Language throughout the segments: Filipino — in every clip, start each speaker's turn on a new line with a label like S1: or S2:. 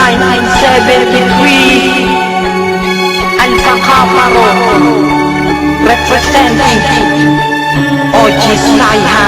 S1: 1973 Alpha Kappa representing OG Saiha.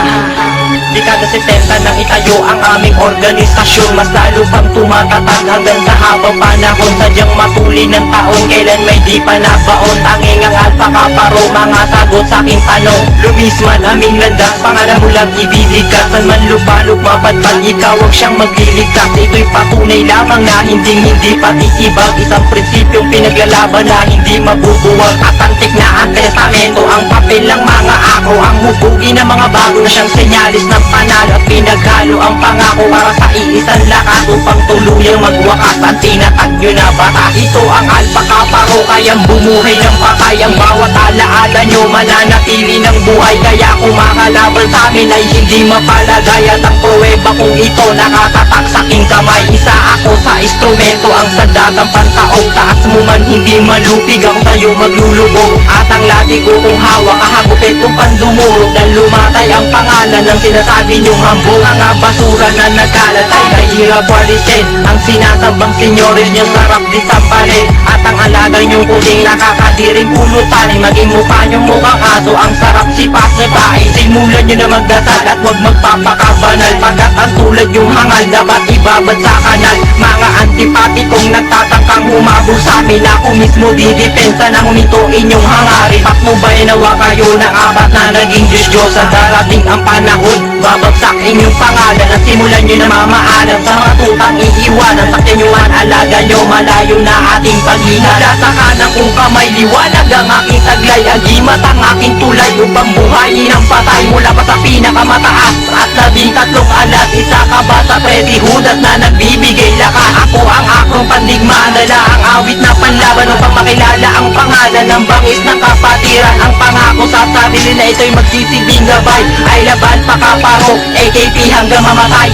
S1: Dekada 70 nang itayo ang aming organisasyon, mas lalo pang tumatatag hanggang sa habang panahon. Sadyang matuli ng taon, kailan may di pa nabaon. Tanging ang Alpha Kappa mga sagot sa aking tanong. Lumis man aming landas, pangalan mo lang ibibigkas. San man lupalop mapadpad, ikaw ang siyang magliligtas. Ito'y patunay lamang na hindi patitibag. Isang prinsipyong pinaglalaban na hindi mabubuwag. At antik na ang testamento, ang papel ng mga ako. Ang hubugi ng mga bago na siyang senyalis ng panalo. At pinaghalo ang pangako para sa iisang lakas, upang tuluyang magwakas ang tinatag nyo na batas. Ito ang Alpha Kappa, kayang bumuhay ng patay. Ang bawat alaala nyo mananatili ng buhay. Kaya kumakalaban sa amin ay hindi mapalagay. At ang pruweba kung ito nakatatak sa aking kamay. Isa ako sa instrumento, ang sandatang pantaog. Taas mo man hindi malupig, ako tayo maglulubog. At ang lati ko kung hawak, kahagupit kung pandumurog. Dan lumatay ang pangalan ng sinasabi nyong hambog. Mga basura na nagkalat ay kahirap walisin. Ang sinasabang senyores nyo sarap di sampalin. At ang alaga nyong puting nakakadiring pulutan, maging mukha nyong mukhang aso, ang sarap sipas-sipain. Simulan nyo na magdasal at huwag magpapakabanal. Pagkat ang tulad yung hangal dapat ibabad sa kanal. Mga antipatikong nagtatangkang humabol sa amin, ako mismo didepensa na humintuin yung hangarin. Patnubay nawa kayo ng apat na naging Diyos-Diyos. Sa darating ang panahon, babagsak inyong pangalan. At simulan nyo na mamaalam sa mga tutang iiwanan. Sa kenyuhan alaga nyo, malayo na ating paghinga. Sa kanang kong kamay, liwanag ang aking taglay. Agimat ang aking tulay upang buhayin ang patay. Mula pa sa pinakamataas at 13 alas, isa ka ba sa 30 Judas na nagbibigay lakas? Ako ang akrong pandigma, dala ang awit na panlaban upang makilala ang pangalan ng bangis ng kapatiran. Ang pangako sa sarili na ito'y magsisilbing gabay. Ay laban pa kaparo, AKP hanggang mamatay.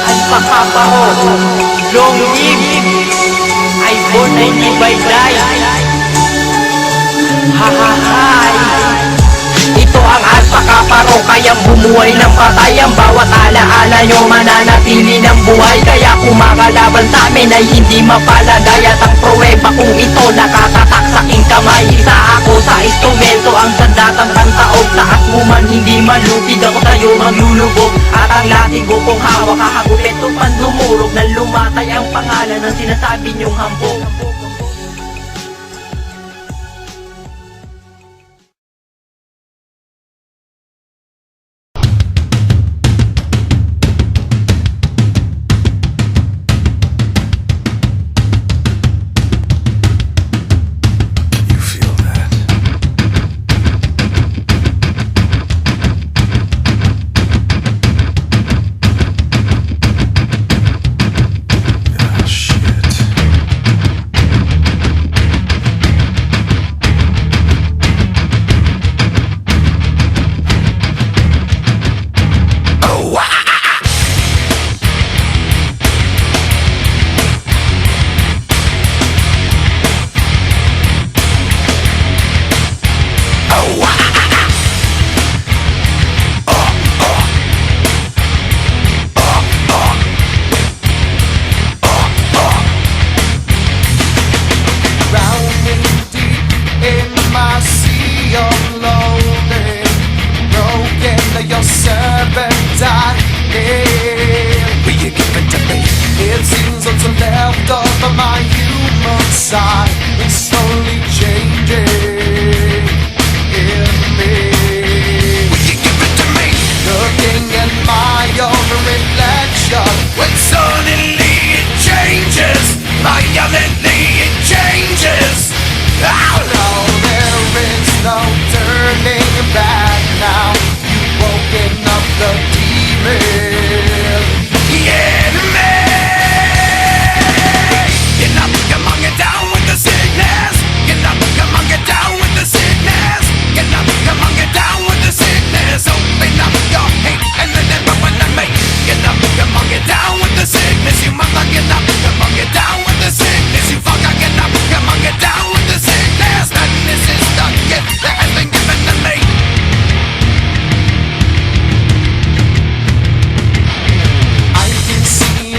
S1: Alpha Kappa long live, I born 95 die. Hahahay. Ito ang Alpha Kappa, kayang bumuhay ng patay. Ang bawat alaala nyo mananatili ng buhay. Kaya kumakalaban sa amin ay hindi mapalagay. At ang pruweba kung ito nakatatak sa aking kamay. Isa ako sa instrumento, ang sandatang pantaog. Taas mo man hindi malupig, ako tayo maglulubog. At ang latigo kong hawak, kahagupit kung pandumurog. Nang lumatay ang pangalan ng sinasabi nyong hambog.
S2: It's slowly changing in me. Will you give it to me? Looking at my own reflection, when suddenly it changes, violently it changes. Oh no, there is no turning back now. You've woken up the demon. Yeah, man. Down with the sickness. Get up, come on, get down with the sickness. Get up, come on, get down with the sickness. Open up your hate and let it run on me. Get up, come on, get down with the sickness. You mother, get up, come on, get down with the sickness. You fucker, get up, come on, get down with the sickness. Madness is the gift that has been given to me. I can see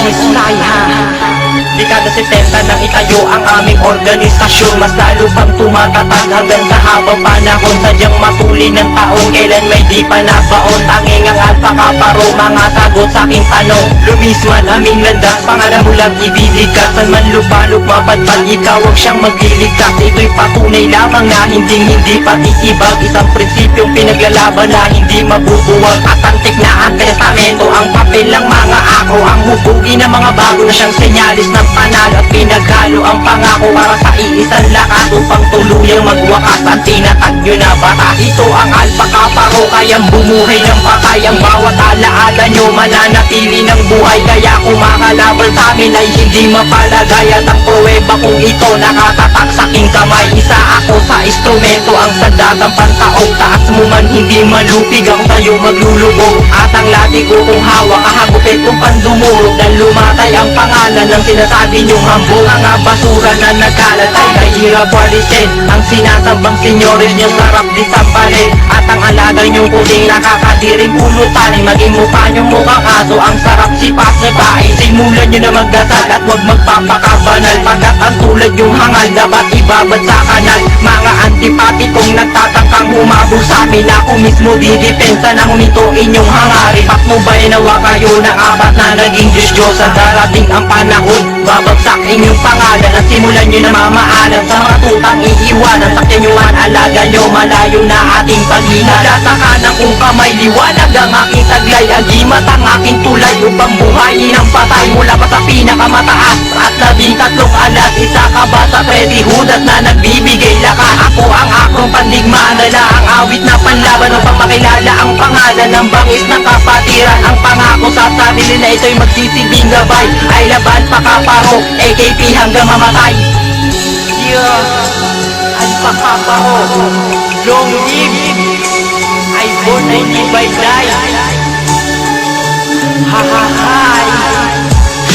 S1: Chisay ha. Dekada 70 nang itayo ang aming organisasyon. Mas lalo pang tumatatag hanggang sa habang panahon. Sadyang matuli ng taong kailan may di pa nabaon. Tanging ang alpakaparo, mga sagot sa aking tanong. Lumisman aming landas, pangalan mo lang ibibigkas. Saan man lupalop mapadpad, ikaw ang siyang magliligtas. Ito'y patunay lamang na hindi patitibag. Isang prinsipyong pinaglalaban na hindi mabubuwag. At antik na ang testamento, ang papel ng mga ako. Ang hubugi ng mga bago na siyang senyalis ng panalo. At pinaghalo ang pangako para sa iisang lakas upang tuluyang magwakas ang tinatag nyo na batas. Ito ang alpakaparo, kayang bumuhay ng patay. Ang bawat alaala nyo mananatili ng buhay. Kaya kumakalaban sa amin ay hindi mapalagay. At ang pruweba kung ito nakatatak sa aking kamay. Isa ako sa instrumento, ang sandatang pantaog. Taas mo man hindi malupig, ang tayo maglulubog. At ang lati ko kung hawak, kahagupit kong pandumurog. Na lumatay ang pangalan ng sinasabi nyong hambog. Mga basura na nagkalat ay kahirap walisin. Ang sinasambang senyores nyo sarap di sampalin. At ang alaga nyong puting nakakadiring pulutan. Maging mukha nyong mukhang aso, ang sarap sipas-sipain. Simulan nyo na magdasal at huwag magpapakabanal. Pagkat ang tulad yung hangal dapat ibabad sa kanal. Mga antipatikong nagtatangkang humabol sa amin. Ako mismo didepensa ng humito inyong hangarin. Patmo ba'y nawa kayo ng apat na naging Diyos-Diyos? Sa darating ang panahon, babagsak inyong pangalan. At simulan nyo na mamaalam sa mga tutang iiwanan. Sakyan nyo ang alaga nyo, malayo na ating paghina. Sa kanang kong kamay, liwanag ang aking taglay. Agimat ang aking tulay upang buhayin ang patay. Mula pa sa pinakamataas at 13 alas. Isa ka ba sa pretihud at na nagbibigay lakas? Ako ang akrong pandigmaan, dala ang awit na panlaban upang makilala ang pangalan ng bangis na kapatiran. Ang pangako sa sarili na ito'y magsisilbing gabay. Ay laban pakaparo, AKP hanggang mamatay. Yeah, alpakaparo, long live, I born 95 die. Ha ha ha.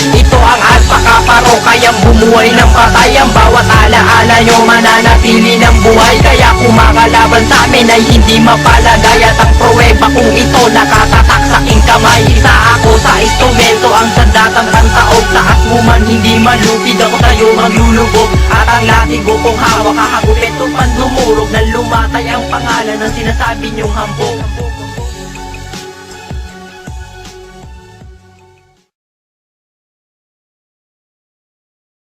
S1: Ito ang alpakaparo, kayang bumuhay ng patay. Ang bawat alaala nyo mananatili ng buhay. Kaya kumakalaban sa amin ay hindi mapalagay. At ang pruweba kung ito nakatatak sa aking kamay. Isa ako sa instrumento, ang sandatang pantaog. Taas mo man hindi malupid, ako tayo maglulubog. At ang lati ko kung hawak, kahagupit o pandumurog. Na lumatay ang pangalan ng sinasabi nyong hambog.